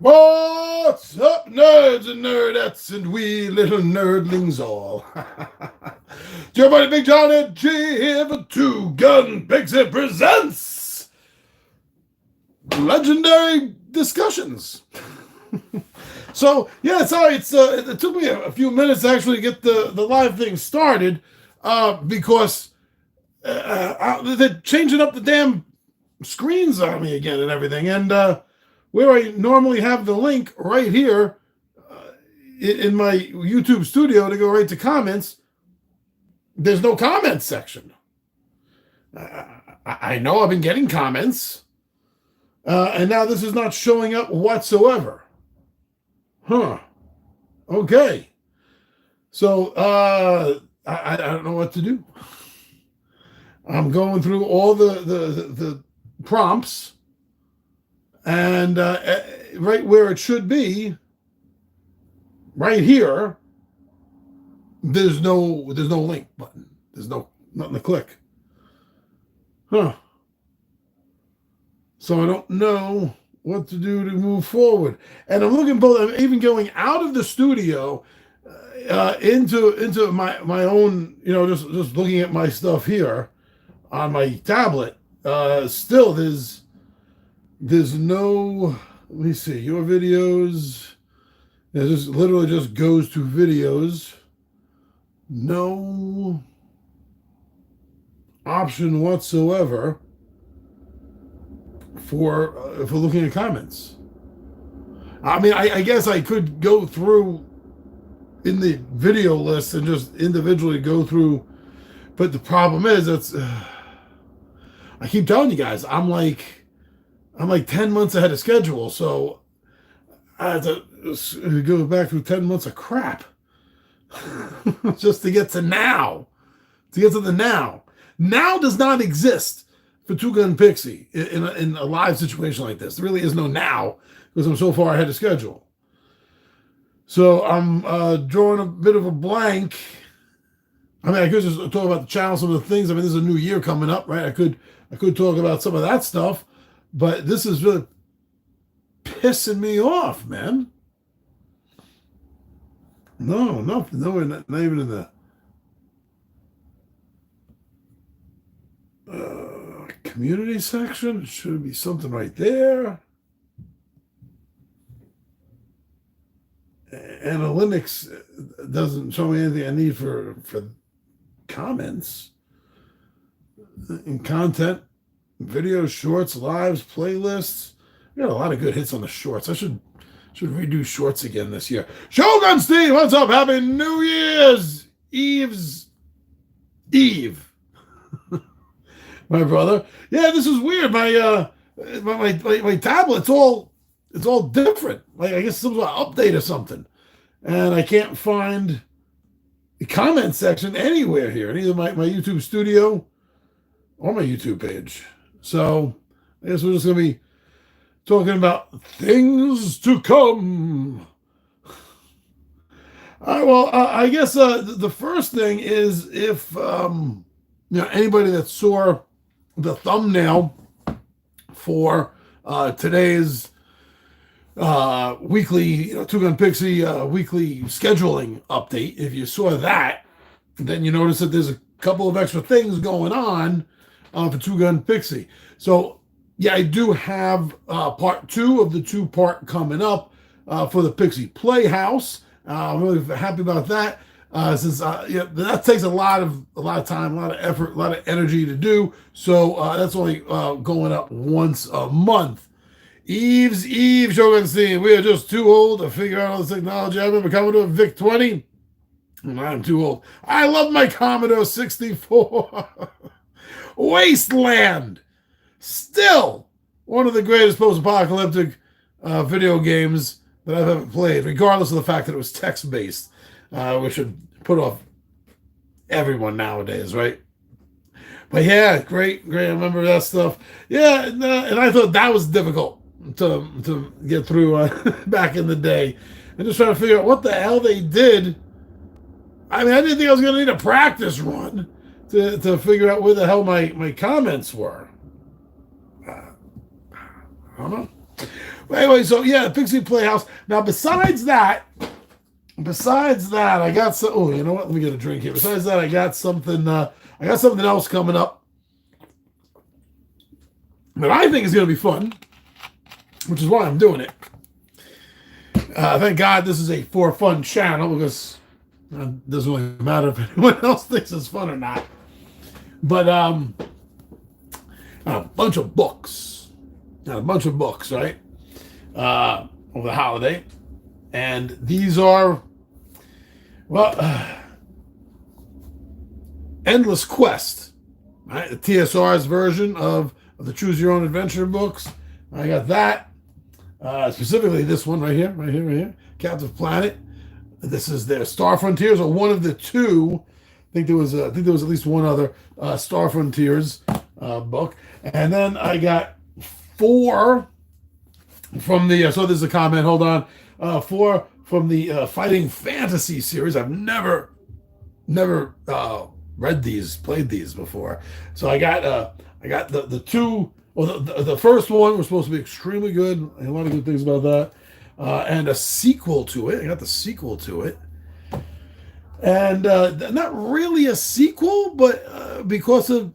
What's up, nerds and nerdettes, and we little nerdlings all? It's your buddy Big John and G here for Two Gun Pixie presents Legendary Discussions. Sorry, it took me a few minutes to actually get the live thing started because they're changing up the damn screens on me again and everything, and where I normally have the link right here in my YouTube studio to go right to comments, there's no comments section. I know I've been getting comments, and now this is not showing up whatsoever. Huh. Okay. So I don't know what to do. I'm going through all the prompts, and right where it should be, right here, there's no link button. There's nothing to click. Huh. So I don't know what to do to move forward. And I'm even going out of the studio into my own, just looking at my stuff here on my tablet. Still, there's no, let me see, your videos. It just literally just goes to videos. No option whatsoever for looking at comments. I mean, I guess I could go through in the video list and just individually go through, but the problem is I keep telling you guys, I'm like 10 months ahead of schedule, so I have to go back through 10 months of crap just to get to now. To get to the now. Now does not exist for Two Gun Pixie in a live situation like this. There really is no now because I'm so far ahead of schedule. So I'm drawing a bit of a blank. I mean, I could just talk about the channel, some of the things. I mean, there's a new year coming up, right? I could talk about some of that stuff. But this is really pissing me off, man. No, nothing. No, not even in the community section. It should be something right there. Analytics doesn't show me anything I need for comments. In content, videos, shorts, lives, playlists. We got a lot of good hits on the shorts. I should redo shorts again this year. Shogun Steve, what's up? Happy New Year's Eve. My brother. Yeah, this is weird. My tablet's all different. Like, I guess some sort of update or something. And I can't find the comment section anywhere here, in either my YouTube studio or my YouTube page. So I guess we're just going to be talking about things to come. All right, well, I guess the first thing is if anybody that saw the thumbnail for today's weekly Two Gun Pixie weekly scheduling update, if you saw that, then you notice that there's a couple of extra things going on for Two Gun Pixie. So yeah, I do have part 2 of the 2-part coming up for the Pixie Playhouse. I'm really happy about that since that takes a lot of time, a lot of effort, a lot of energy to do. So that's only going up once a month. Eve Shogun Steve, we are just too old to figure out all this technology. I remember Commodore VIC 20. I'm too old. I love my Commodore 64. Wasteland. Still one of the greatest post-apocalyptic video games that I've ever played, regardless of the fact that it was text-based, which should put off everyone nowadays, right? But yeah, great. I remember that stuff. Yeah, and I thought that was difficult to get through back in the day. And just trying to figure out what the hell they did. I mean, I didn't think I was going to need a practice run to figure out where the hell my comments were. I don't know. Well, anyway, so yeah, the Pixie Playhouse. Now, besides that, I got some. Oh, you know what? Let me get a drink here. Besides that, I got something. I got something else coming up that I think is going to be fun, which is why I'm doing it. Thank God this is a for fun channel because it doesn't really matter if anyone else thinks it's fun or not. But a bunch of books, right? Over the holiday, and these are Endless Quest, right? The TSR's version of the Choose Your Own Adventure books. I got that. Specifically this one right here, Captive Planet. This is their Star Frontiers, or one of the two. I think there was at least one other Star Frontiers book, and then I got 4 from the. So there's a comment. Hold on, 4 from the Fighting Fantasy series. I've never read these, played these before. So I got the 2. Well, the first one was supposed to be extremely good. A lot of good things about that. And a sequel to it. I got the sequel to it. And not really a sequel, but because of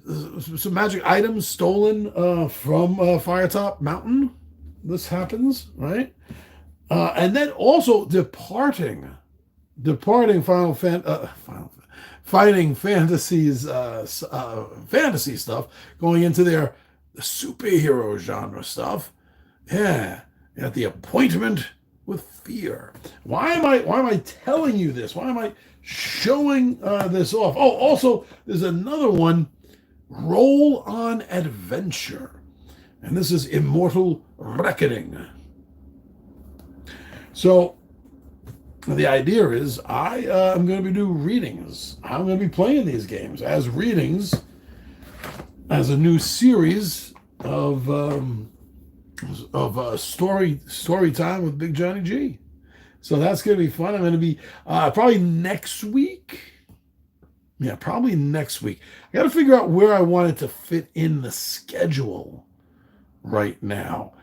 some magic items stolen from Firetop Mountain, this happens, right? And then also Fighting Fantasies fantasy stuff, going into their superhero genre stuff. Yeah, you got The Appointment with Fear. Why am I telling you this? Why am I showing this off? Oh, also there's another one, Roll on Adventure, and this is Immortal Reckoning. So the idea is I am going to be doing readings. I'm going to be playing these games as readings, as a new series of story time with Big Johnny G. So that's going to be fun. I'm going to be probably next week. Yeah, probably next week. I got to figure out where I want it to fit in the schedule right now.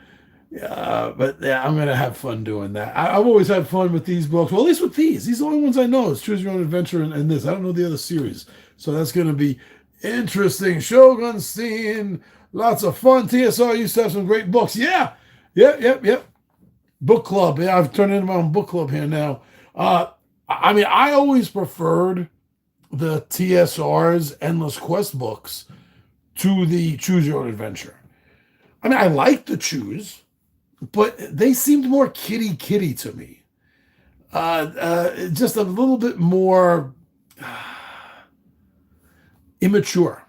But yeah, I'm going to have fun doing that. I've always had fun with these books. Well, at least with these. These are the only ones I know. It's Choose Your Own Adventure and this. I don't know the other series. So that's going to be interesting. Shogun scene. Lots of fun. TSR used to have some great books. Yeah. Yep. Book club. Yeah, I've turned into my own book club here now. I mean, I always preferred the TSR's Endless Quest books to the Choose Your Own Adventure. I mean, I like the Choose, but they seemed more kitty to me. Just a little bit more immature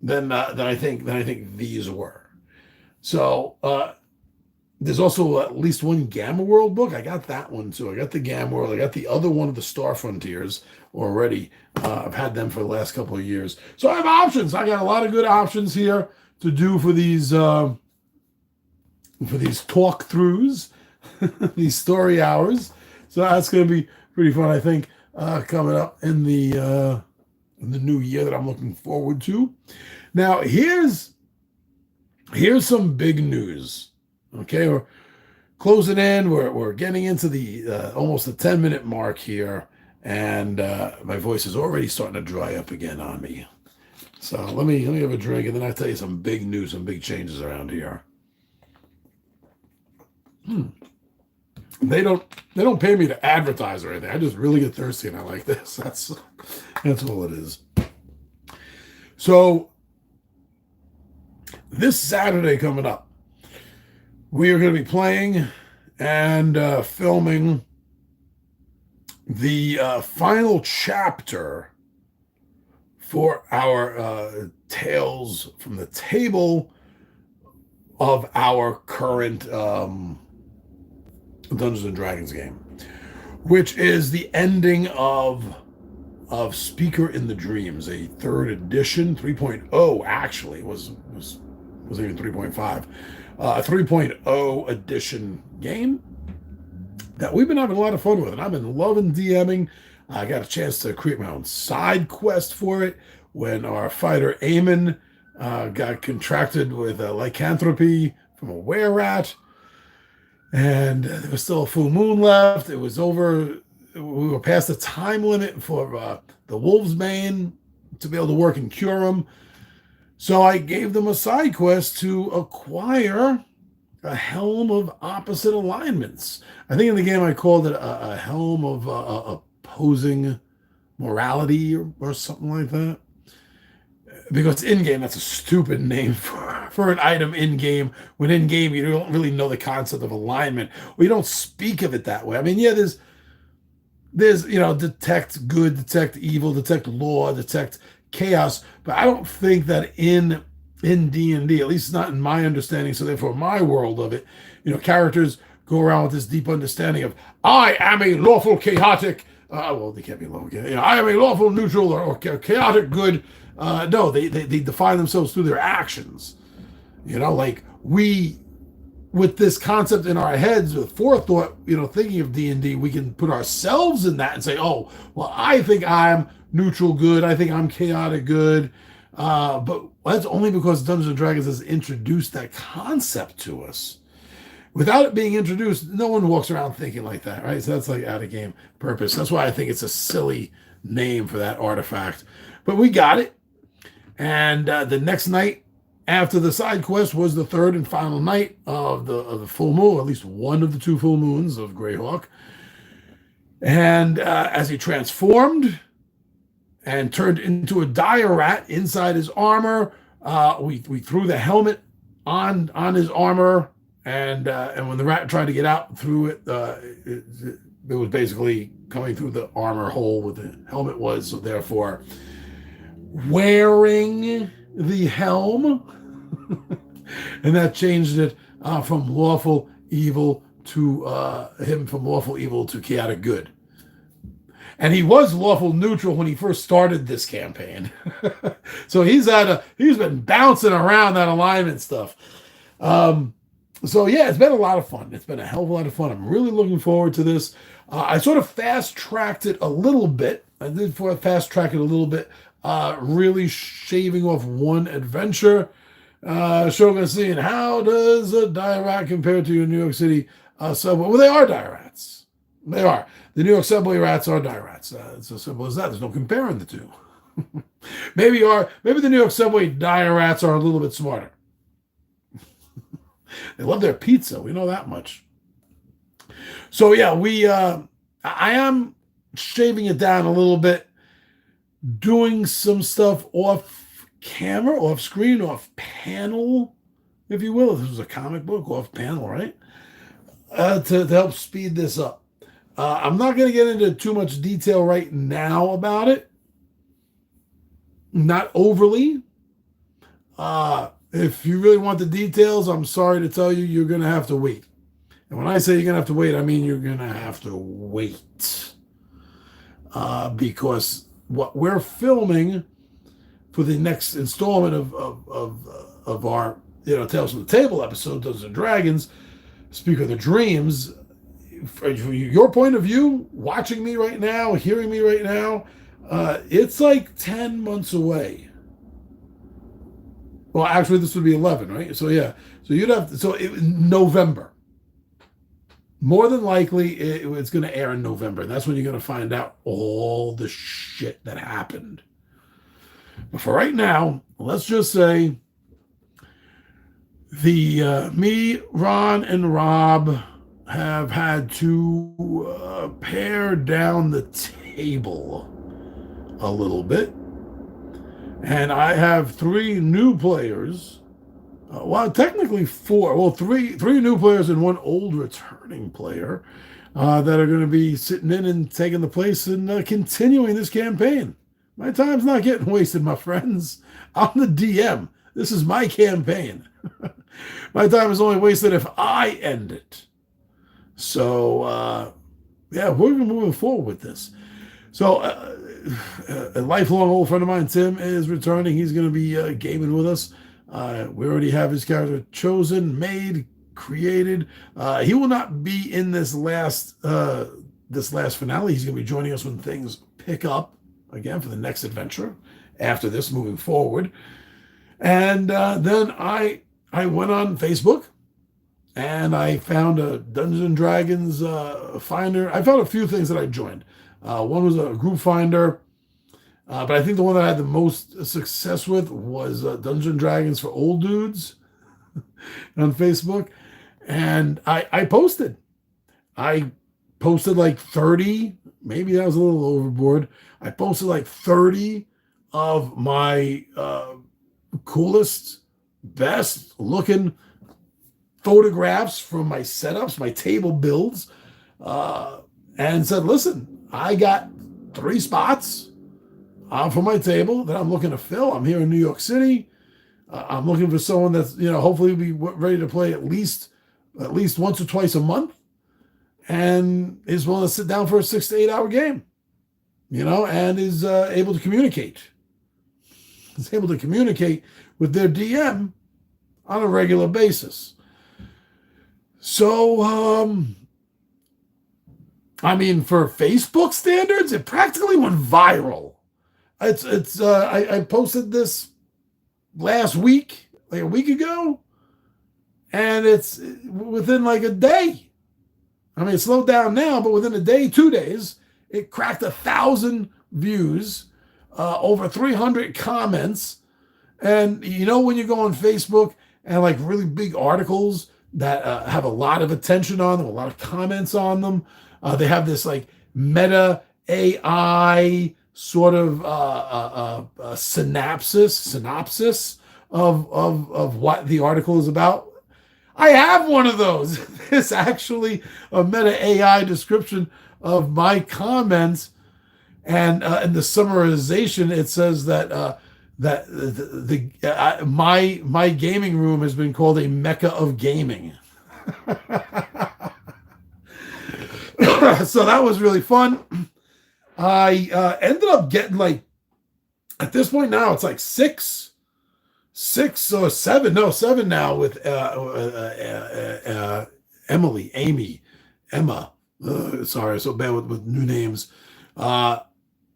than I think these were. So there's also at least one Gamma World book. I got that one too. I got the Gamma World. I got the other one of the Star Frontiers already. I've had them for the last couple of years. So I have options. I got a lot of good options here to do for these talk throughs, these story hours. So that's going to be pretty fun, I think, coming up in the new year that I'm looking forward to. Now, here's some big news. Okay, we're closing in. We're getting into the almost the 10-minute mark here, and my voice is already starting to dry up again on me. So let me have a drink, and then I'll tell you some big news, some big changes around here. They don't pay me to advertise or anything. I just really get thirsty, and I like this. That's all it is. So this Saturday coming up, we are going to be playing and filming the final chapter for our Tales from the Table of our current Dungeons and Dragons game, which is the ending of Speaker in the Dreams, a 3rd edition, 3.0 actually, wasn't even 3.5. A 3.0 edition game that we've been having a lot of fun with, and I've been loving DMing. I got a chance to create my own side quest for it when our fighter Eamon got contracted with lycanthropy from a were-rat, and there was still a full moon left. It was over. We were past the time limit for the wolf's bane to be able to work and cure him. So I gave them a side quest to acquire a helm of opposite alignments. I think in the game I called it a helm of opposing morality or something like that. Because in game, that's a stupid name for an item in game. When in game, you don't really know the concept of alignment, or you don't speak of it that way. I mean, yeah, there's detect good, detect evil, detect law, detect chaos, but I don't think that in D&D, at least not in my understanding, so therefore my world of it, characters go around with this deep understanding of I am a lawful chaotic. Well, they can't be lawful. I am a lawful neutral or chaotic good. No, they define themselves through their actions. Like we, with this concept in our heads, with forethought, thinking of D&D, we can put ourselves in that and say, oh, well, I think I'm neutral good. I think I'm chaotic good. But that's only because Dungeons & Dragons has introduced that concept to us. Without it being introduced, no one walks around thinking like that, right? So that's like out of game purpose. That's why I think it's a silly name for that artifact. But we got it. And the next night after the side quest was the third and final night of the full moon, at least one of the two full moons of Greyhawk. And as he transformed and turned into a dire rat inside his armor, we threw the helmet on his armor, and when the rat tried to get out through it, it was basically coming through the armor hole where the helmet was. So therefore, wearing the helm, and that changed it from lawful evil to from lawful evil to chaotic good. And he was lawful neutral when he first started this campaign. So he's been bouncing around that alignment stuff. So yeah, it's been a lot of fun. It's been a hell of a lot of fun. I'm really looking forward to this. I sort of fast-tracked it a little bit. I did fast-track it a little bit, really shaving off one adventure. Showing us seeing how does a dire rat compare to your New York City subway? Well, they are dire rats. They are. The New York subway rats are dire rats. It's as simple as that. There's no comparing the two. Maybe the New York subway dire rats are a little bit smarter. They love their pizza. We know that much. So yeah, I am shaving it down a little bit, doing some stuff off camera, off screen, off panel, if you will. If this was a comic book, off panel, right? To help speed this up. I'm not going to get into too much detail right now about it. Not overly. If you really want the details, I'm sorry to tell you, you're going to have to wait. And when I say you're going to have to wait, I mean you're going to have to wait. Because what we're filming for the next installment of our Tales from the Table episode, Dungeons and Dragons, Speak of the Dreams, from your point of view, watching me right now, hearing me right now, it's like 10 months away. Well, actually, this would be 11, right? So yeah, so November. More than likely, it's going to air in November. And that's when you're going to find out all the shit that happened. But for right now, let's just say me, Ron, and Rob have had to pare down the table a little bit. And I have 3 new players. Well, technically 4. Well, three new players and 1 old returning player that are going to be sitting in and taking the place and continuing this campaign. My time's not getting wasted, my friends. I'm the DM. This is my campaign. My time is only wasted if I end it. So, yeah, we're moving forward with this. So, a lifelong old friend of mine, Tim, is returning. He's going to be gaming with us. We already have his character chosen, made, created. He will not be in this last finale. He's going to be joining us when things pick up again for the next adventure after this, moving forward. And then I went on Facebook and I found a Dungeons and Dragons finder. I found a few things that I joined. One was a group finder, but I think the one that I had the most success with was Dungeons and Dragons for Old Dudes on Facebook. And I posted. I posted like 30, maybe that was a little overboard. I posted like 30 of my coolest, best looking photographs from my setups, my table builds, and said, listen, I got 3 spots for my table that I'm looking to fill. I'm here in New York City. I'm looking for someone that's, hopefully be ready to play at least once or twice a month and is willing to sit down for a 6 to 8 hour game, and is able to communicate. Is able to communicate with their DM on a regular basis. So, for Facebook standards, it practically went viral. I posted this last week, like a week ago, and it's within like a day. It slowed down now, but within a day, 2 days, it cracked 1,000 views, over 300 comments. And when you go on Facebook and like really big articles that have a lot of attention on them, a lot of comments on them, they have this like meta AI sort of synopsis of what the article is about. I have one of those. There's actually a meta AI description of my comments, and in the summarization, it says that my gaming room has been called a mecca of gaming. So that was really fun. I ended up getting at this point now it's like six or seven now with Emma. Sorry, so bad with new names. I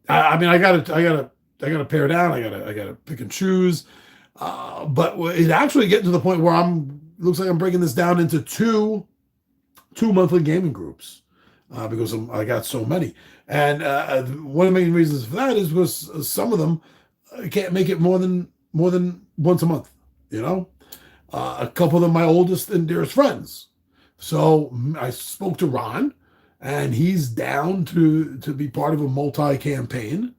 gotta pare down. I gotta pick and choose. But it actually getting to the point where looks like I'm breaking this down into two monthly gaming groups because I got so many. And one of the main reasons for that is because some of them can't make it more than once a month. A couple of them, my oldest and dearest friends. So I spoke to Ron, and he's down to be part of a multi-campaign.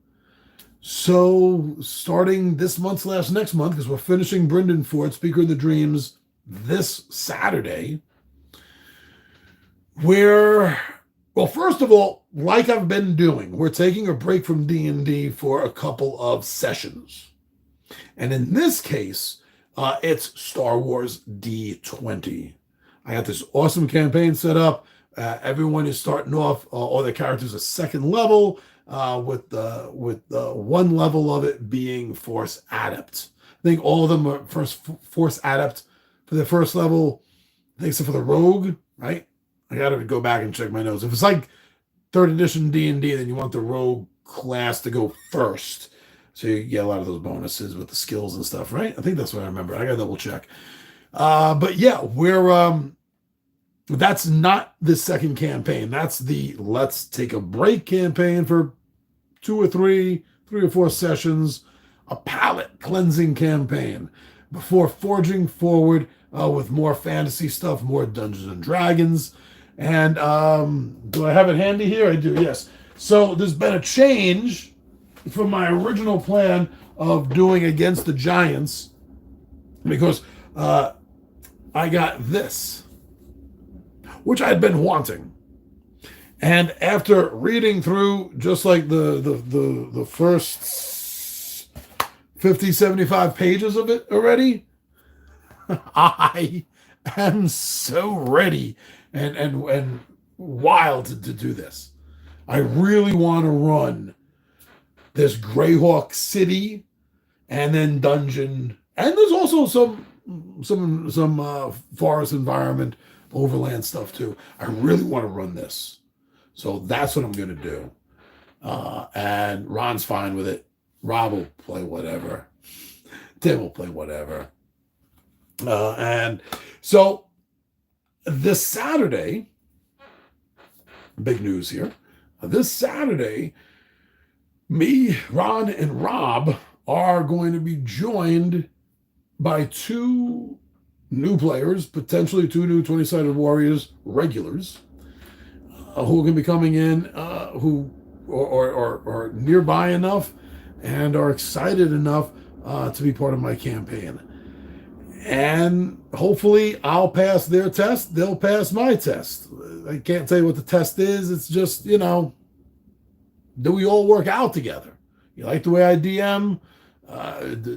So starting this month / next month, because we're finishing Brendan Ford, Speaker of the Dreams, this Saturday, first of all, like I've been doing, we're taking a break from D&D for a couple of sessions. And in this case, it's Star Wars D20. I got this awesome campaign set up. Everyone is starting off, all their characters are second level, with one level of it being Force Adept. I think all of them are first Force Adept for the first level, I think, except for the Rogue, right? I got to go back and check my notes. If it's like 3rd edition D&D, then you want the Rogue class to go first. So you get a lot of those bonuses with the skills and stuff, right? I think that's what I remember. I got to double check. But yeah, that's not the second campaign. That's the let's take a break campaign for 2 or 3 or 4 sessions, a palate cleansing campaign before forging forward with more fantasy stuff, more Dungeons and Dragons. And do I have it handy here? I do, yes. So there's been a change from my original plan of doing Against the Giants because I got this, which I'd been wanting. And after reading through just like the first 50, 75 pages of it already, I am so ready and wild to do this. I really want to run this Greyhawk City and then dungeon, and there's also some forest environment, overland stuff too. I really want to run this. So that's what I'm going to do. And Ron's fine with it. Rob will play whatever. Tim will play whatever. And so this Saturday, big news here. This Saturday, me, Ron, and Rob are going to be joined by 2 new players, potentially 2 new 20-sided Warriors regulars, who are going to be coming in, who are nearby enough and are excited enough to be part of my campaign. And hopefully I'll pass their test, they'll pass my test. I can't tell you what the test is. It's just, do we all work out together? You like the way I DM?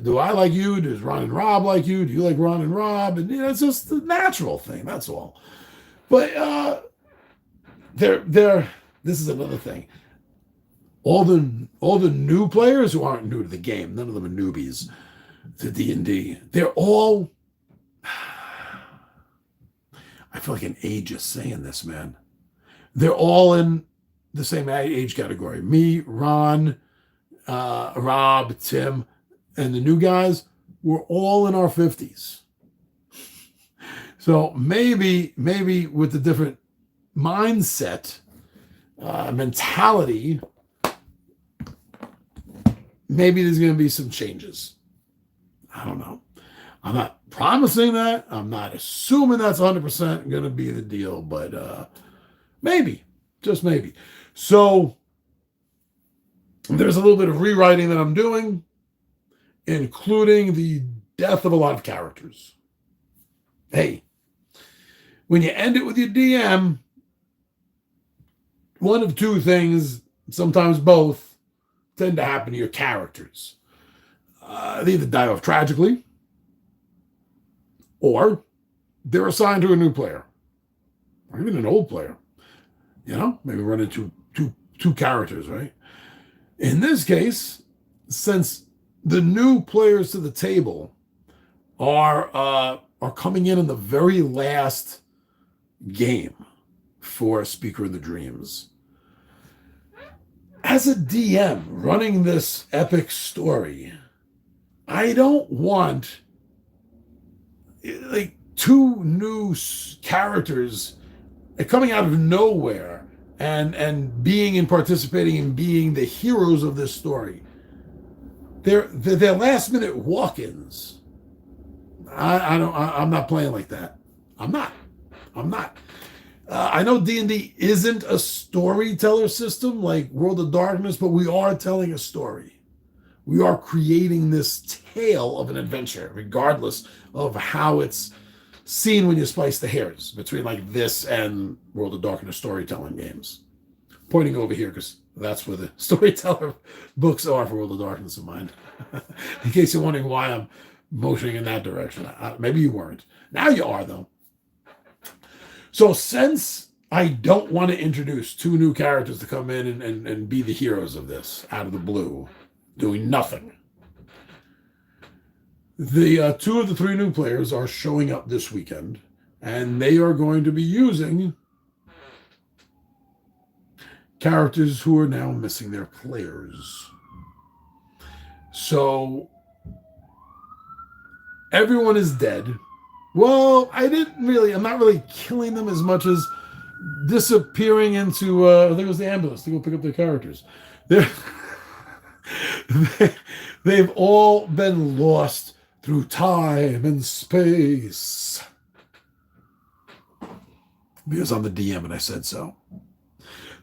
Do I like you? Does Ron and Rob like you? Do you like Ron and Rob? And it's just the natural thing. That's all. But this is another thing. All the new players who aren't new to the game, none of them are newbies to D&D. They're all. I feel like an ageist saying this, man. They're all in the same age category. Me, Ron, Rob, Tim, and the new guys, we're all in our 50s. So maybe with the different mindset, mentality, maybe there's going to be some changes. I don't know. I'm not promising that. I'm not assuming that's 100% going to be the deal, but maybe, just maybe. So there's a little bit of rewriting that I'm doing, including the death of a lot of characters. Hey, when you end it with your DM, one of 2 things, sometimes both, tend to happen to your characters. They either die off tragically, or they're assigned to a new player, or even an old player. Maybe run into two characters, right? In this case, since the new players to the table are coming in the very last game for Speaker of the Dreams, as a DM running this epic story, I don't want 2 new characters coming out of nowhere and being and participating and being the heroes of this story. They're last minute walk-ins. I'm not playing like that. I'm not. I know D&D isn't a storyteller system like World of Darkness, but we are telling a story. We are creating this tale of an adventure, regardless of how it's seen when you splice the hairs between this and World of Darkness storytelling games. Pointing over here because that's where the storyteller books are for World of Darkness in mind. In case you're wondering why I'm motioning in that direction. Maybe you weren't. Now you are, though. So since I don't want to introduce 2 new characters to come in and be the heroes of this out of the blue, doing nothing, the 2 of the 3 new players are showing up this weekend, and they are going to be using characters who are now missing their players. So everyone is dead. Well, I'm not really killing them as much as disappearing into, I think it was the ambulance to go pick up their characters. They've all been lost through time and space. Because I'm the DM and I said so.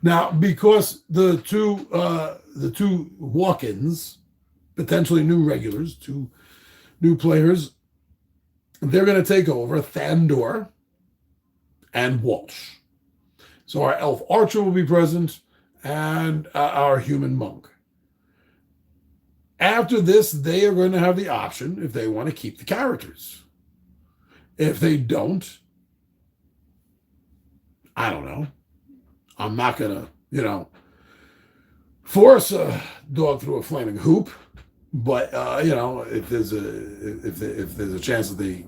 Now, because the two walk-ins, potentially new regulars, 2 new players, they're going to take over Thandor and Walsh. So our elf archer will be present and our human monk. After this, they are going to have the option if they want to keep the characters. If they don't, I don't know. I'm not going to, force a dog through a flaming hoop. But, if there's a chance that they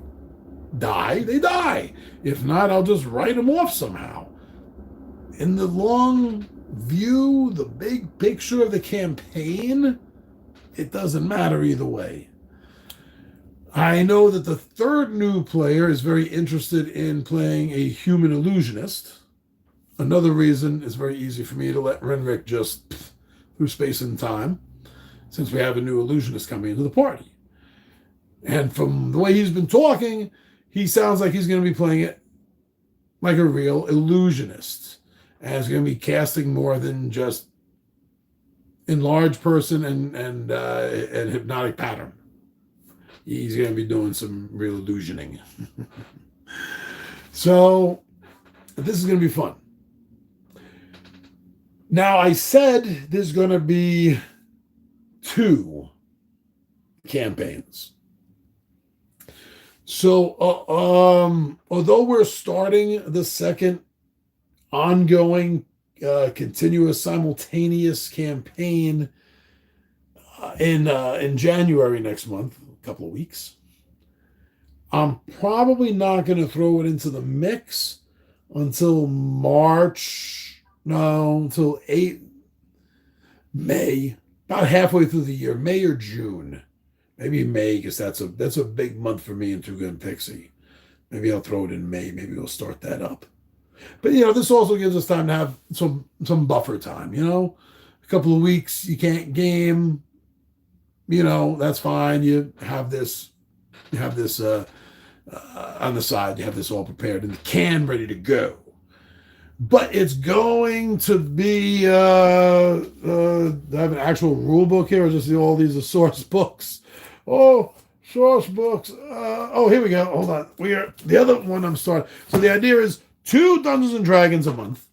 die, they die. If not, I'll just write them off somehow. In the long view, the big picture of the campaign, it doesn't matter either way. I know that the third new player is very interested in playing a human illusionist. Another reason it's very easy for me to let Renrick just through space and time, since we have a new illusionist coming into the party. And from the way he's been talking, he sounds like he's going to be playing it like a real illusionist. And is going to be casting more than just enlarged person and hypnotic pattern. He's going to be doing some real illusioning. So this is going to be fun. Now, I said there's going to be 2 campaigns. So, although we're starting the second ongoing, continuous, simultaneous campaign in January next month, a couple of weeks, I'm probably not going to throw it into the mix until until May, about halfway through the year, May or June. Maybe May, because that's a big month for me in Two Gun Pixie. Maybe I'll throw it in May. Maybe we'll start that up. But this also gives us time to have some buffer time. A couple of weeks you can't game. That's fine. You have this on the side. You have this all prepared in the can, ready to go. But it's going to be have an actual rule book here, or just all these are source books. Oh, source books. Here we go. Hold on. The other one I'm starting. So the idea is 2 Dungeons and Dragons a month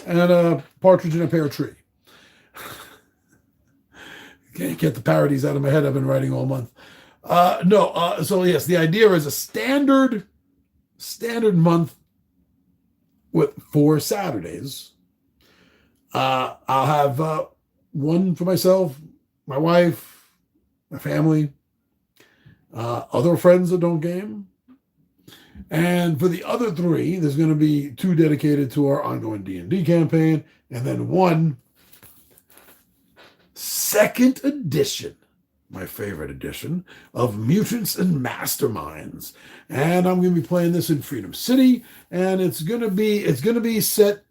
and a partridge in a pear tree. Can't get the parodies out of my head. I've been writing all month. So yes, the idea is a standard month with 4 Saturdays. I'll have one for myself, my wife, my family, other friends that don't game. And for the other 3, there's going to be 2 dedicated to our ongoing D&D campaign, and then 1 second edition, my favorite edition, of Mutants and Masterminds. And I'm going to be playing this in Freedom City, and it's going to be set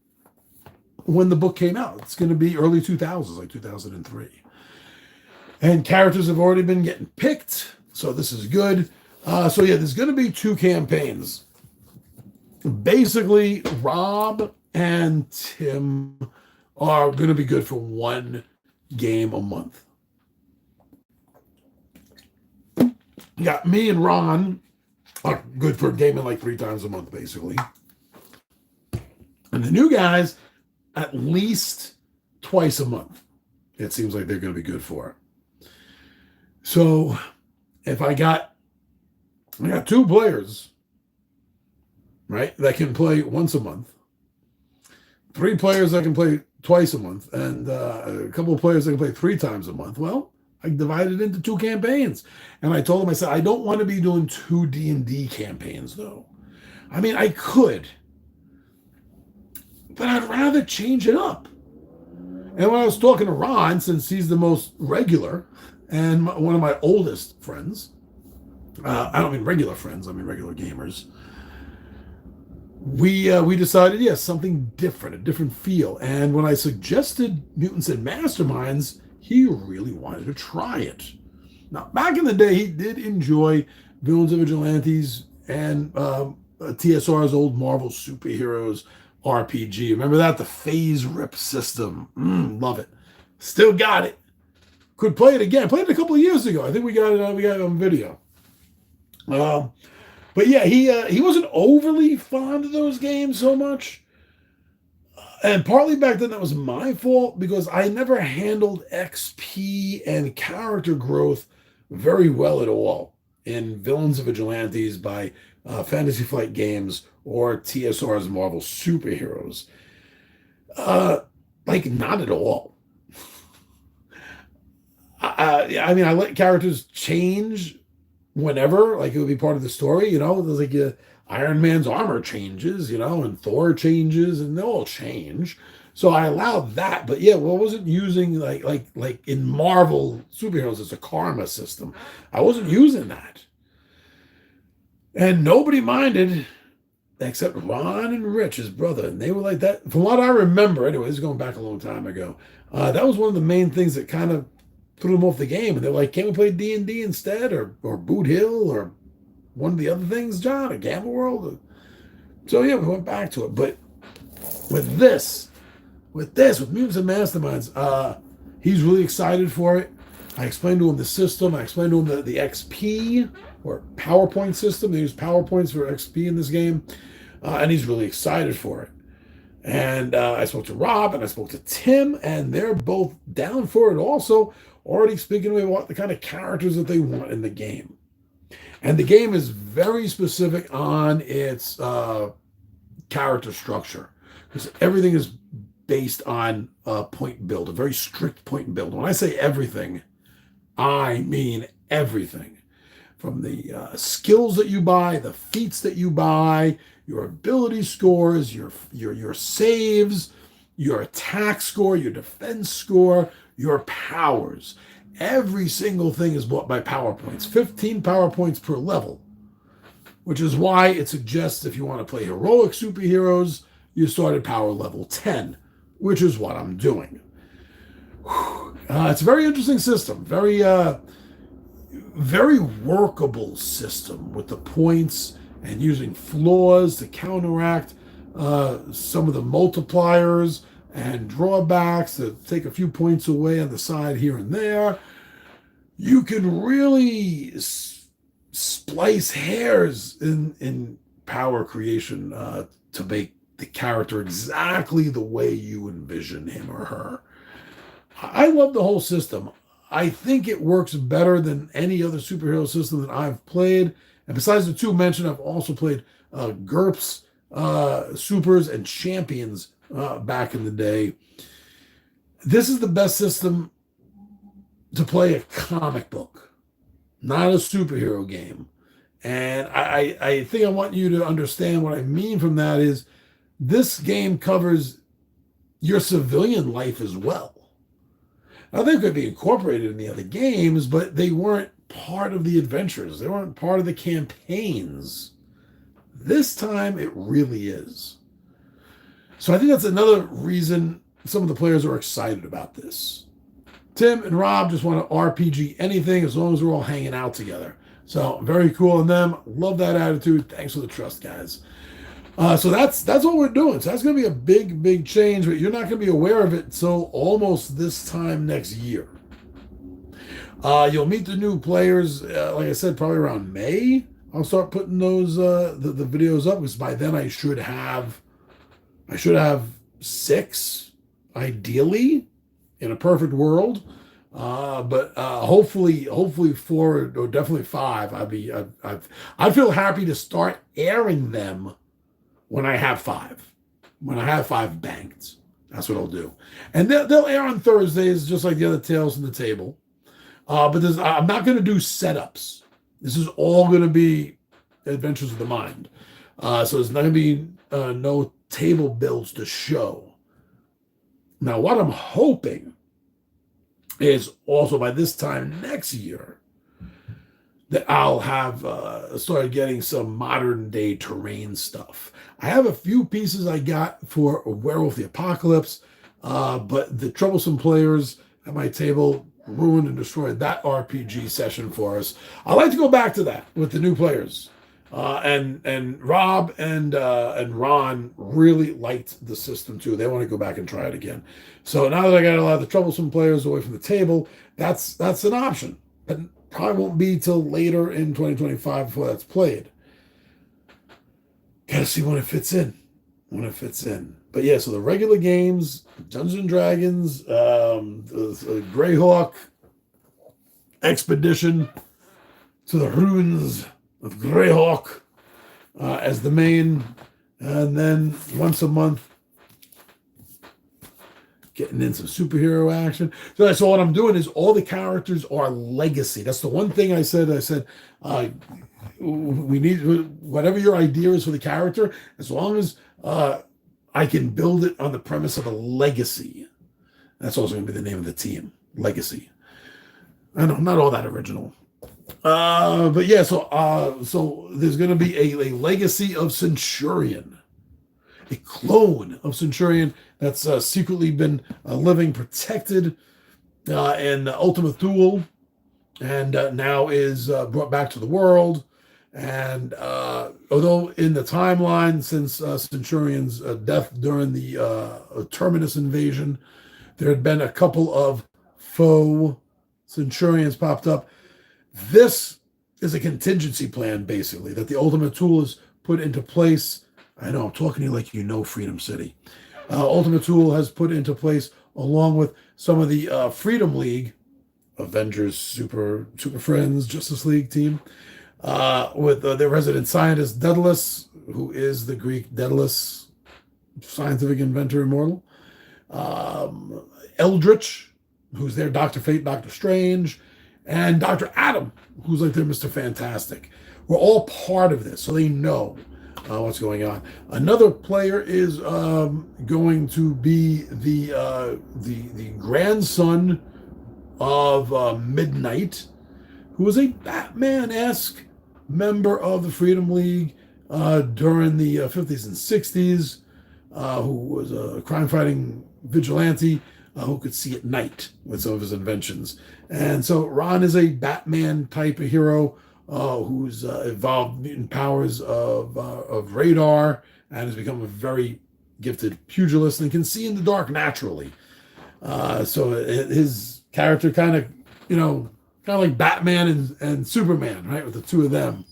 when the book came out. It's going to be early 2000s, like 2003. And characters have already been getting picked, so this is good. There's going to be 2 campaigns. Basically, Rob and Tim are going to be good for 1 game a month. Yeah, me and Ron are good for gaming like 3 times a month, basically. And the new guys, at least twice a month. It seems like they're going to be good for it. So if I got 2 players, right, that can play once a month, 3 players that can play twice a month, and a couple of players that can play 3 times a month, well, I divided it into 2 campaigns. And I told them, I said, I don't want to be doing 2 D&D campaigns, though. I mean, I could, but I'd rather change it up. And when I was talking to Ron, since he's the most regular and one of my oldest friends, I don't mean regular friends, I mean regular gamers, we decided, yes, something different, a different feel. And when I suggested Mutants and Masterminds, he really wanted to try it. Now, back in the day, he did enjoy Villains and Vigilantes and TSR's old Marvel Superheroes RPG. Remember that? The Phase Rip system. Love it. Still got it. Could play it again. Played it a couple of years ago. I think we got it on video. But yeah, he wasn't overly fond of those games so much. And partly back then that was my fault because I never handled XP and character growth very well at all in Villains and Vigilantes by Fantasy Flight Games or TSR's Marvel Superheroes. Not at all. I mean, I let characters change whenever, like it would be part of the story, there's like Iron Man's armor changes, and Thor changes, and they'll all change. So I allowed that, but yeah, I wasn't using like in Marvel superheroes, it's a karma system. I wasn't using that. And nobody minded except Ron and Rich, his brother. And they were like that. From what I remember, anyway, this is going back a long time ago. That was one of the main things that kind of threw them off the game. And they're like, can't we play D&D instead? Or Boot Hill? Or one of the other things, John? Or Gamble World? So, yeah, we went back to it. But with Mutants and Masterminds, he's really excited for it. I explained to him the system. I explained to him the XP or PowerPoint system. They use PowerPoints for XP in this game. And he's really excited for it. And I spoke to Rob and I spoke to Tim, and they're both down for it also, already speaking to me about the kind of characters that they want in the game. And the game is very specific on its character structure, because everything is based on point build, a very strict point build. When I say everything, I mean everything. From the skills that you buy, the feats that you buy, your ability scores, your saves, your attack score, your defense score, your powers. Every single thing is bought by PowerPoints, 15 PowerPoints per level, which is why it suggests if you want to play heroic superheroes, you start at power level 10, which is what I'm doing. It's a very interesting system, very workable system with the points and using flaws to counteract some of the multipliers and drawbacks to take a few points away on the side here and there. You can really splice hairs in power creation to make the character exactly the way you envision him or her. I love the whole system. I think it works better than any other superhero system that I've played. And besides the two mentioned, I've also played GURPS, Supers, and Champions back in the day. This is the best system to play a comic book, not a superhero game. And I think I want you to understand what I mean from that is this game covers your civilian life as well. Now, they could be incorporated in the other games, but they weren't part of the adventures. They weren't part of the campaigns. This time, it really is. So I think that's another reason some of the players are excited about this. Tim and Rob just want to RPG anything as long as we're all hanging out together. So very cool on them. Love that attitude. Thanks for the trust, guys. So that's what we're doing. So that's going to be a big change, but you're not going to be aware of it until almost this time next year. You'll meet the new players, like I said, probably around May. I'll start putting those the videos up, because by then I should have 6, ideally, in a perfect world. But hopefully 4 or definitely 5. I'd feel happy to start airing them when I have 5. When I have 5 banked. That's what I'll do. And they'll air on Thursdays, just like the other Tales from the Table. But I'm not going to do setups. This is all going to be Adventures of the Mind. So there's not going to be no table builds to show. Now, what I'm hoping is also by this time next year that I'll have started getting some modern day terrain stuff. I have a few pieces I got for Werewolf the Apocalypse, but the troublesome players at my table ruined and destroyed that RPG session for us. I like to go back to that with the new players. And Rob and Ron really liked the system too. They want to go back and try it again. So now that I got a lot of the troublesome players away from the table, that's an option. But probably won't be till later in 2025 before that's played. Gotta see when it fits in. But yeah, so the regular games, Dungeons and Dragons, the Greyhawk Expedition to the Ruins of Greyhawk as the main, and then once a month getting in some superhero action. So what I'm doing is all the characters are legacy. That's the one thing I said. We need whatever your idea is for the character, as long as I can build it on the premise of a legacy. That's also going to be the name of the team, Legacy. I know, not all that original. But yeah, so there's going to be a legacy of Centurion, a clone of Centurion that's secretly been living protected in Ultima Thule, and now is brought back to the world. And although in the timeline since Centurion's death during the Terminus invasion, there had been a couple of faux Centurions popped up. This is a contingency plan, basically, that the Ultimate Tool has put into place. I know I'm talking to you like you know Freedom City. Ultimate Tool has put into place, along with some of the Freedom League, Avengers, Super Friends, Justice League team, with their resident scientist Daedalus, who is the Greek Daedalus, scientific inventor immortal. Eldritch, who's their Dr. Fate, Dr. Strange, and Dr. Adam, who's like their Mr. Fantastic. We're all part of this, so they know what's going on. Another player is going to be the grandson of Midnight, who is a Batman-esque member of the Freedom League during the 50s and 60s, who was a crime-fighting vigilante who could see at night with some of his inventions. And so Ron is a Batman type of hero who's evolved mutant powers of radar and has become a very gifted pugilist and can see in the dark naturally. So his character kind of like Batman and Superman, right? With the two of them.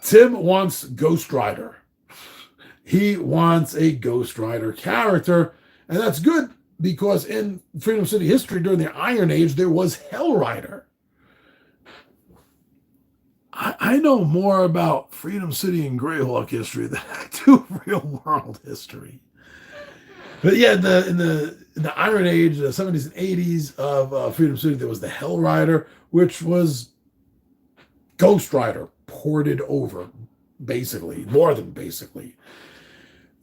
Tim wants Ghost Rider. He wants a Ghost Rider character, and that's good because in Freedom City history during the Iron Age, there was Hell Rider. I know more about Freedom City and Greyhawk history than I do real world history. But yeah, in the Iron Age, the 70s and 80s of Freedom City, there was the Hell Rider, which was Ghost Rider ported over, basically, more than basically.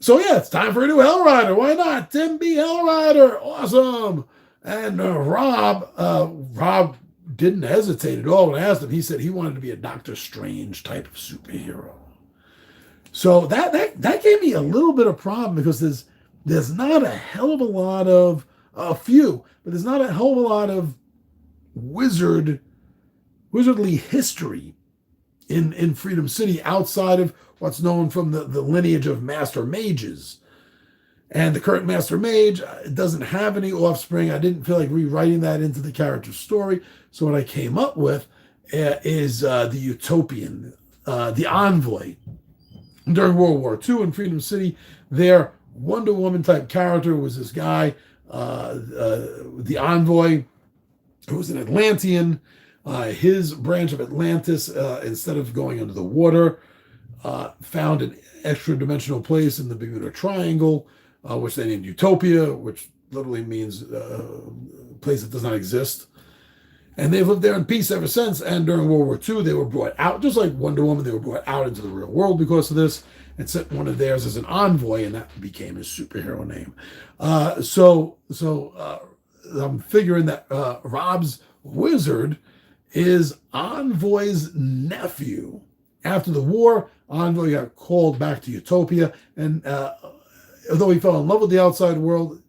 So yeah, it's time for a new Hell Rider. Why not? Tim B. Hell Rider, awesome. And Rob didn't hesitate at all when I asked him. He said he wanted to be a Doctor Strange type of superhero. So that gave me a little bit of problem because there's not a hell of a lot of a few, but there's not a hell of a lot of wizardly history in Freedom City outside of what's known from the lineage of Master Mages. And the current Master Mage doesn't have any offspring. I didn't feel like rewriting that into the character's story. So what I came up with is the Utopian, the Envoy. During World War II in Freedom City, their Wonder Woman type character was this guy, the Envoy, who was an Atlantean. His branch of Atlantis, instead of going under the water, found an extra-dimensional place in the Bermuda Triangle, which they named Utopia, which literally means a place that does not exist. And they've lived there in peace ever since. And during World War II, they were brought out, just like Wonder Woman, they were brought out into the real world because of this and sent one of theirs as an envoy, and that became his superhero name. So I'm figuring that Rob's wizard is Envoy's nephew. After the war, Envoy got called back to Utopia, and although he fell in love with the outside world,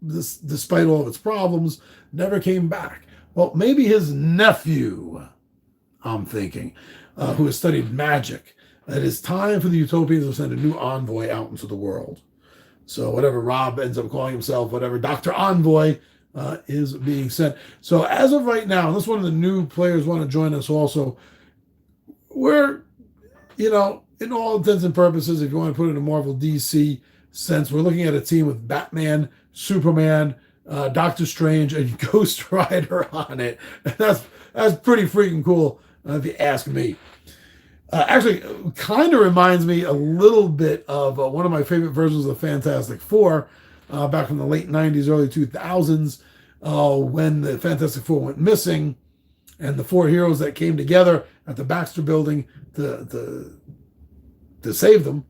despite all of its problems, never came back. Well, maybe his nephew, I'm thinking, who has studied magic, that it's time for the Utopians to send a new envoy out into the world. So whatever Rob ends up calling himself, whatever Dr. Envoy is being sent. So as of right now, unless one of the new players want to join us also, we're, in all intents and purposes, if you want to put it in a Marvel DC sense, we're looking at a team with Batman, Superman, Doctor Strange, and Ghost Rider on it. That's pretty freaking cool, if you ask me. Actually, kind of reminds me a little bit of one of my favorite versions of the Fantastic Four back in the late 90s, early 2000s, when the Fantastic Four went missing, and the four heroes that came together at the Baxter Building to save them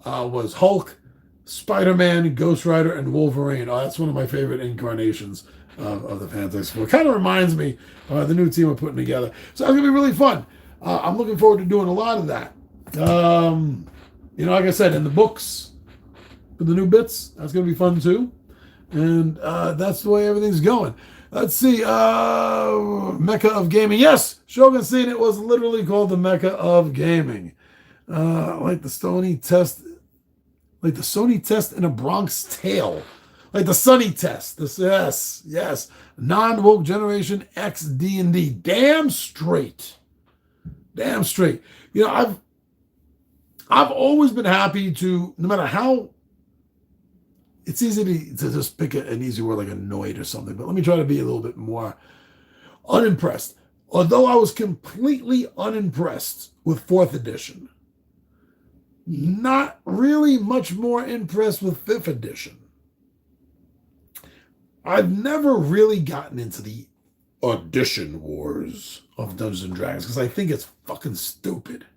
was Hulk, Spider-Man, Ghost Rider, and Wolverine. Oh, that's one of my favorite incarnations of the Fantastic Four. It kind of reminds me of the new team we're putting together. So it's going to be really fun. I'm looking forward to doing a lot of that. Like I said, in the books, for the new bits, that's going to be fun too. And that's the way everything's going. Let's see. Mecca of Gaming. Yes, Shogun seen it was literally called the Mecca of Gaming. Like the Sony test in a Bronx Tale. Like the Sunny test. Yes. Non-woke Generation X D&D. Damn straight. I've always been happy to, no matter how, it's easy to just pick an easy word like annoyed or something, but let me try to be a little bit more unimpressed. Although I was completely unimpressed with 4th edition, not really much more impressed with 5th edition. I've never really gotten into the audition wars of Dungeons and Dragons because I think it's fucking stupid.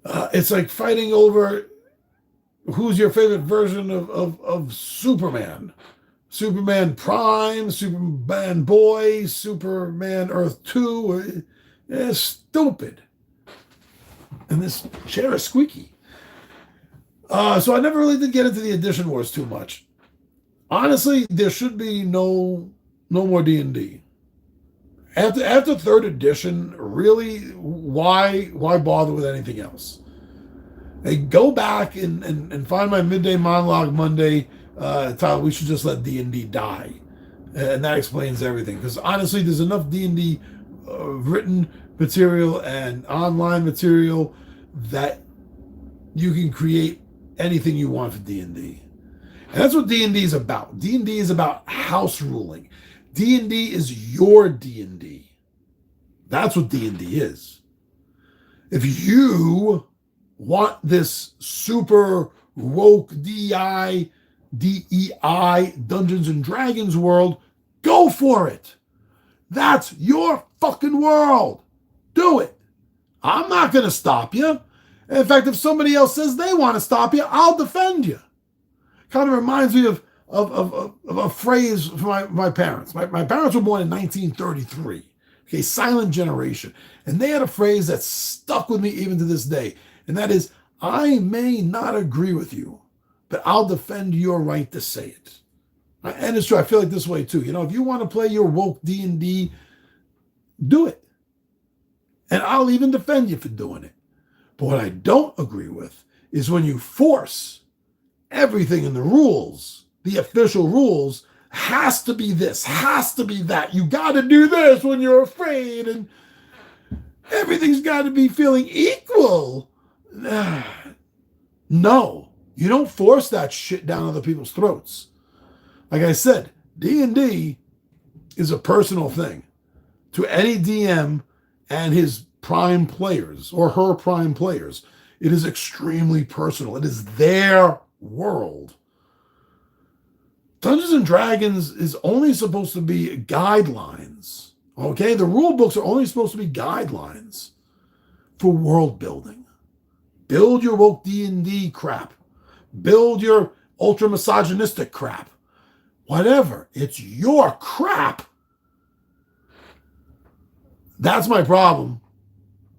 It's like fighting over who's your favorite version of Superman. Superman Prime, Superman Boy, Superman Earth 2. It's stupid. And this chair is squeaky. So I never really did get into the edition wars too much. Honestly, there should be no more D&D. After 3rd edition, really, why bother with anything else? Hey, go back and find my midday monologue Monday title, We Should Just Let D&D Die. And that explains everything. Because honestly, there's enough D&D written material and online material that you can create anything you want for D&D. And that's what D&D is about. D&D is about house ruling. D&D is your D&D. That's what D&D is. If you want this super woke DEI Dungeons and Dragons world, go for it. That's your fucking world. Do it. I'm not going to stop you. In fact, if somebody else says they want to stop you, I'll defend you. Kind of reminds me of a phrase from my parents. My parents were born in 1933. Okay, silent generation. And they had a phrase that stuck with me even to this day. And that is, I may not agree with you, but I'll defend your right to say it. And it's true. I feel like this way too. If you want to play your woke D&D, do it. And I'll even defend you for doing it. But what I don't agree with is when you force everything in the rules, the official rules, has to be this, has to be that. You got to do this when you're afraid, and everything's got to be feeling equal. No, you don't force that shit down other people's throats. Like I said, D&D is a personal thing to any DM and his prime players or her prime players. It is extremely personal. It is their world. Dungeons and Dragons is only supposed to be guidelines. Okay? The rule books are only supposed to be guidelines for world building. Build your woke D&D crap. Build your ultra misogynistic crap. Whatever. It's your crap. That's my problem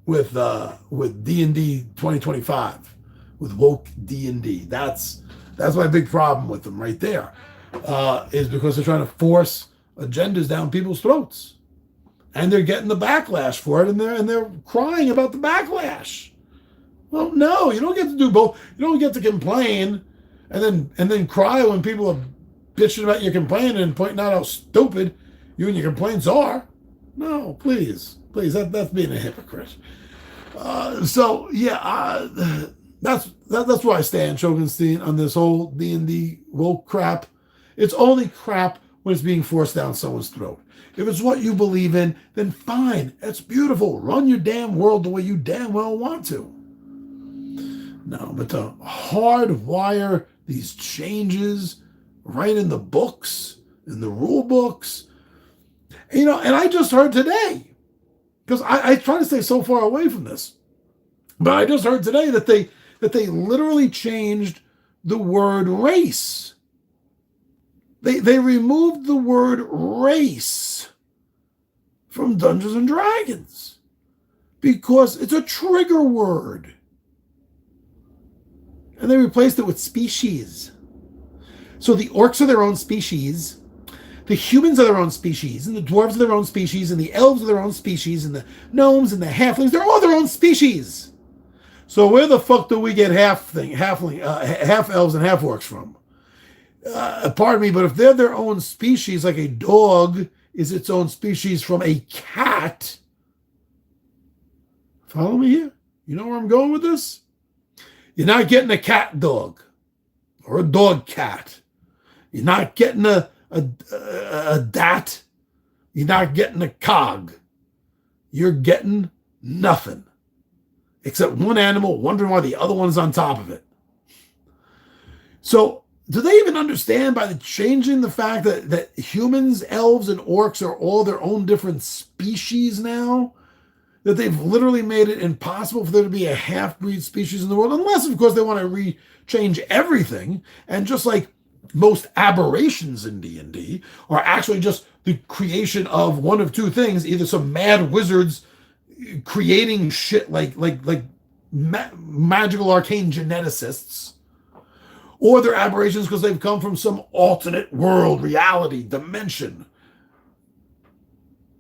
with D&D 2025, with woke D&D. That's my big problem with them right there, is because they're trying to force agendas down people's throats, and they're getting the backlash for it, and they're crying about the backlash. Well, no, you don't get to do both. You don't get to complain and then cry when people are bitching about your complaining and pointing out how stupid you and your complaints are. No, please, that's being a hypocrite. That's where I stand, Shogunstein, on this whole D&D woke crap. It's only crap when it's being forced down someone's throat. If it's what you believe in, then fine. It's beautiful. Run your damn world the way you damn well want to. No, but to hardwire these changes right in the books, in the rule books, and I just heard today, because I try to stay so far away from this, but I just heard today that they literally changed the word race. They removed the word race from Dungeons and Dragons because it's a trigger word. And they replaced it with species. So the orcs are their own species, the humans are their own species, and the dwarves are their own species, and the elves are their own species, and the gnomes and the halflings, they're all their own species. So where the fuck do we get half elves and half orcs from? Pardon me, but if they're their own species, like a dog is its own species from a cat, follow me here? You know where I'm going with this? You're not getting a cat dog or a dog cat. You're not getting a dat. You're not getting a cog. You're getting nothing except one animal wondering why the other one's on top of it. So do they even understand by the changing the fact that humans, elves, and orcs are all their own different species now? That they've literally made it impossible for there to be a half-breed species in the world, unless, of course, they want to change everything. And just like most aberrations in D&D are actually just the creation of one of two things, either some mad wizards creating shit like magical arcane geneticists, or they're aberrations because they've come from some alternate world, reality, dimension.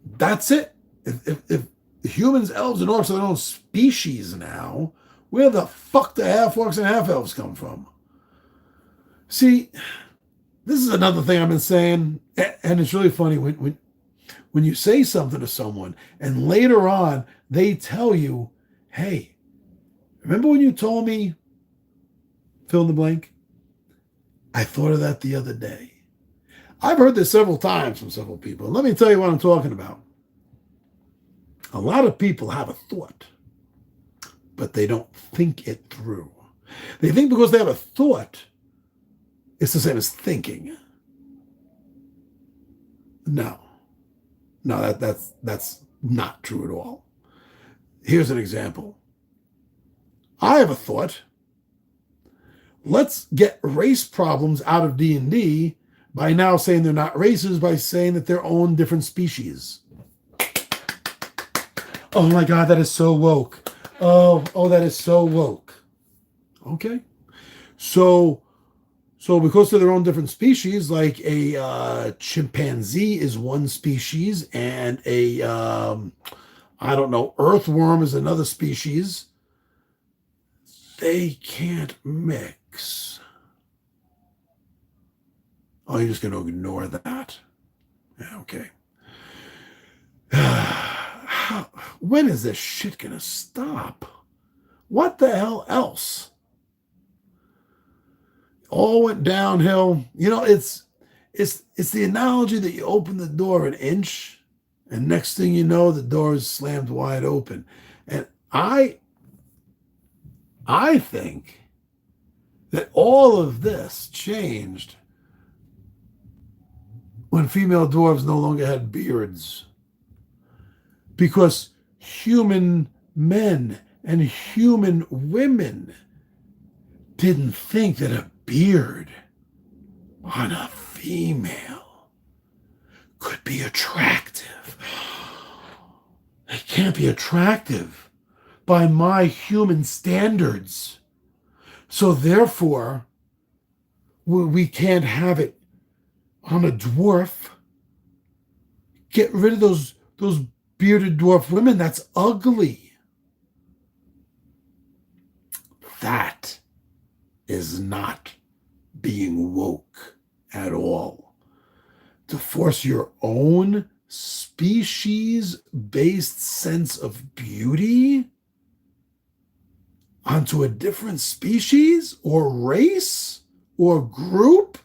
That's it. If humans, elves, and orcs are their own species now, where the fuck do half-orcs and half-elves come from? See, this is another thing I've been saying, and it's really funny when you say something to someone, and later on, they tell you, hey, remember when you told me, fill in the blank? I thought of that the other day. I've heard this several times from several people. Let me tell you what I'm talking about. A lot of people have a thought, but they don't think it through. They think because they have a thought, it's the same as thinking. No, that's not true at all. Here's an example. I have a thought. Let's get race problems out of D&D by now saying they're not races, by saying that they're own different species. Oh my God, that is so woke. Oh, that is so woke. Okay. So because they're their own different species, like a chimpanzee is one species and a, earthworm is another species, they can't mix. Oh, you're just going to ignore that? Yeah, okay. When is this shit going to stop? What the hell else? All went downhill. You know, it's the analogy that you open the door an inch, and next thing you know, the door is slammed wide open. And I think that all of this changed when female dwarves no longer had beards. Because human men and human women didn't think that a beard on a female could be attractive. It can't be attractive by my human standards. So therefore, we can't have it on a dwarf. Get rid of those bearded dwarf women. That's ugly. That is not being woke at all. To force your own species-based sense of beauty onto a different species or race or group,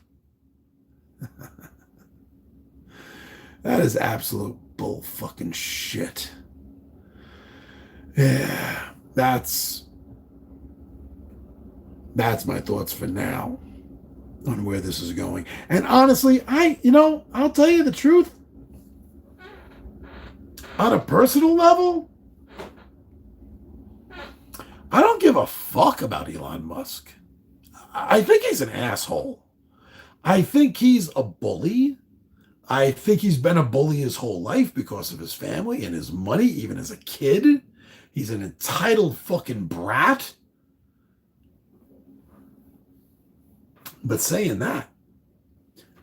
that is absolute bull fucking shit. Yeah, that's my thoughts for now on where this is going. And honestly, I'll tell you the truth. On a personal level, I don't give a fuck about Elon Musk. I think he's an asshole. I think he's a bully. I think he's been a bully his whole life because of his family and his money, even as a kid. He's an entitled fucking brat. But saying that,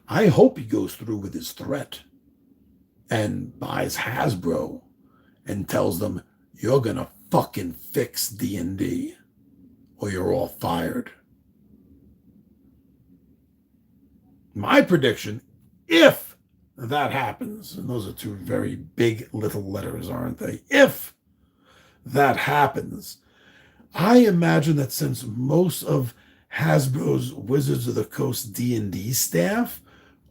I hope he goes through with his threat and buys Hasbro and tells them, you're going to fucking fix D&D or you're all fired. My prediction, if that happens, and those are two very big little letters, aren't they? If that happens, I imagine that since most of Hasbro's Wizards of the Coast D&D staff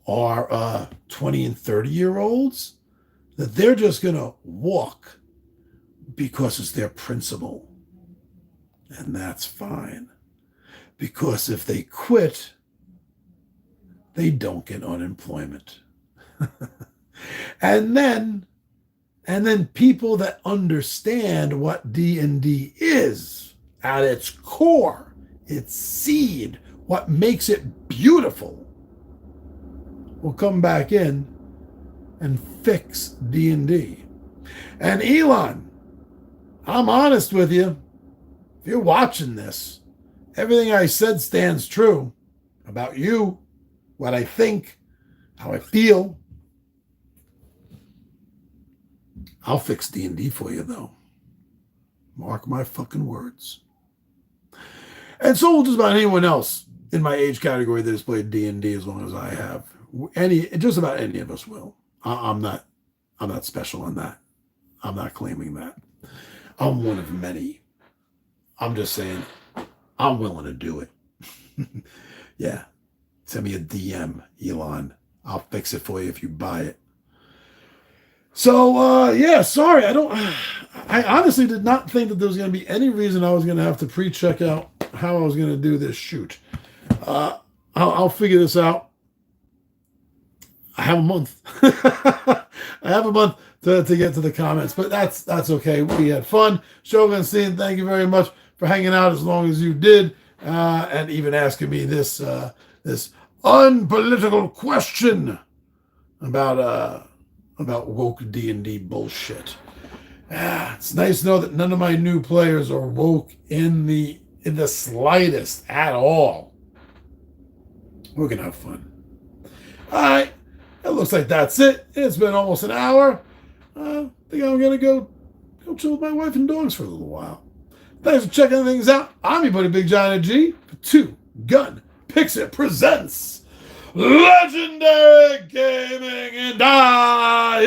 are 20 and 30-year-olds, that they're just going to walk because it's their principle. And that's fine. Because if they quit, they don't get unemployment. and then people that understand what D&D is at its core, its seed, what makes it beautiful, will come back in and fix D&D. And Elon, I'm honest with you. If you're watching this, everything I said stands true about you, what I think, how I feel. I'll fix D&D for you, though. Mark my fucking words. And so will just about anyone else in my age category that has played D&D as long as I have. Just about any of us will. I'm not special on that. I'm not claiming that. I'm one of many. I'm just saying I'm willing to do it. Yeah. Send me a DM, Elon. I'll fix it for you if you buy it. So, yeah, sorry. I honestly did not think that there was going to be any reason I was going to have to pre-check out how I was going to do this shoot. I'll figure this out. I have a month. I have a month to get to the comments, but that's okay. We had fun. Shogun Scene, thank you very much for hanging out as long as you did, and even asking me this unpolitical question about woke D&D bullshit. It's nice to know that none of my new players are woke in the slightest at all. We're gonna have fun. All right, it looks like that's it. It's been almost an hour. I think I'm gonna go chill with my wife and dogs for a little while. Thanks for checking things out. I'm your buddy Big Giant G for Two Gun Pixie presents Legendary Gaming and I.